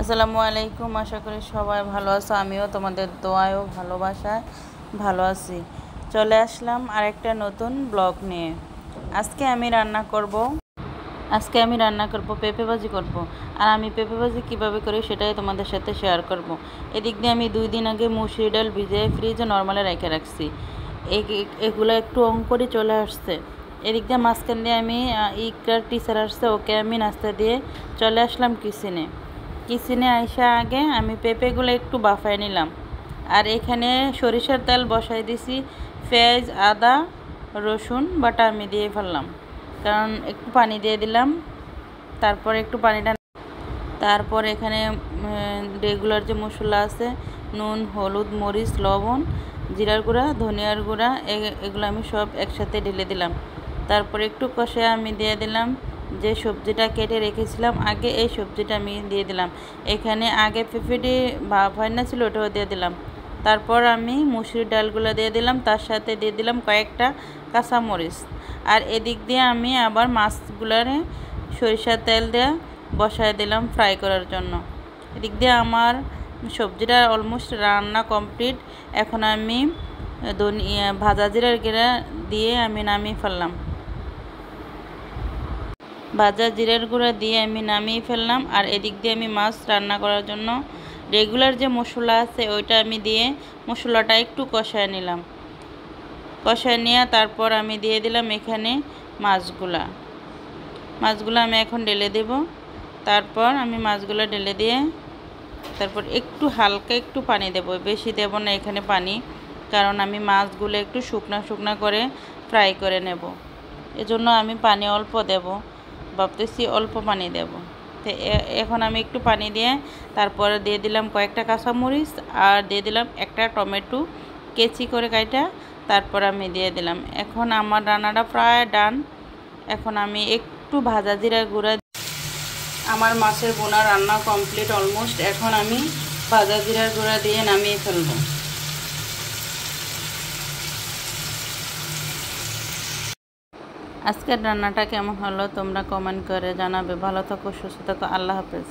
আসসালামু আলাইকুম। আশা করি সবাই ভালো আছো। আমিও তোমাদের দোয়ায় ও ভালোবাসায় ভালো আছি। চলে আসলাম আরেকটা নতুন ব্লগ নিয়ে। আজকে আমি রান্না করব পেঁপে ভাজি করব। আর আমি পেঁপে ভাজি কীভাবে করি সেটাই তোমাদের সাথে শেয়ার করব। এদিক দিয়ে আমি 2 দিন আগে মুসুরি ডাল ভিজিয়ে ফ্রিজে নর্মালে রেখে রাখছি। এগুলো একটু অঙ্করি চলে আসছে। এদিক দিয়ে মাঝখান দিয়ে আমি ইকরার টিচার আসছে, ওকে আমি নাস্তা দিয়ে চলে আসলাম কিচেনে আইসা আগে আমি পেঁপেগুলো একটু বাফায় নিলাম। আর এখানে সরিষার তেল বসাই দিছি। পেঁয়াজ, আদা, রসুন বাটা আমি দিয়ে ফেললাম, কারণ একটু পানি দিয়ে দিলাম। তারপর একটু পানিটা, তারপর এখানে রেগুলার যে মশলা আছে, নুন, হলুদ, মরিচ, লবণ, জিরার গুঁড়া, ধনিয়ার গুঁড়া, এগুলো আমি সব একসাথে ঢেলে দিলাম। তারপর একটু কষে আমি দিয়ে দিলাম যে সবজিটা কেটে রেখেছিলাম আগে, এই সবজিটা আমি দিয়ে দিলাম। এখানে আগে পেঁপেটি ভাজা ছিল, ওটাও দিয়ে দিলাম। তারপর আমি মুসুরির ডালগুলো দিয়ে দিলাম, তার সাথে দিয়ে দিলাম কয়েকটা কাঁচামরিচ। আর এদিক দিয়ে আমি আবার মাছগুলোরে সরিষার তেল দিয়ে বসায় দিলাম ফ্রাই করার জন্য। এদিক দিয়ে আমার সবজিটা অলমোস্ট রান্না কমপ্লিট। এখন আমি ভাজা জিরার গুঁড়া দিয়ে আমি নামিয়ে ফেললাম। ভাজা জিরার গুঁড়া দিয়ে আমি নামিয়ে ফেললাম। আর এদিক দিয়ে আমি মাছ রান্না করার জন্য রেগুলার যে মশলা আছে ওইটা আমি দিয়ে মশলাটা একটু কষায় নিলাম। কষায় নিয়ে তারপর আমি দিয়ে দিলাম এখানে মাছগুলো আমি এখন ঢেলে দেব। তারপর আমি মাছগুলো ঢেলে দিয়ে তারপর একটু হালকা একটু পানি দেব, বেশি দেব না এখানে পানি, কারণ আমি মাছগুলো একটু শুকনা করে ফ্রাই করে নেব। এজন্য আমি পানি অল্প দেব, ভাবতেছি অল্প পানি দেব। তো এখন আমি একটু পানি দিয়ে তারপরে দিয়ে দিলাম কয়েকটা কাঁচামরিচ, আর দিয়ে দিলাম একটা টমেটো কেচি করে কাটা, তারপর আমি দিয়ে দিলাম। এখন আমার রান্নাটা প্রায় ডান। এখন আমি একটু ভাজা জিরার গুঁড়া, আমার মাছের বোনা রান্না কমপ্লিট অলমোস্ট। এখন আমি ভাজা জিরার গুঁড়া দিয়ে নামিয়ে ফেলবো। আজকের রান্নাটা কেমন হলো তোমরা কমেন্ট করে জানাবে। ভালো থাকো, সুস্থ থাকো, আল্লাহ হাফেজ।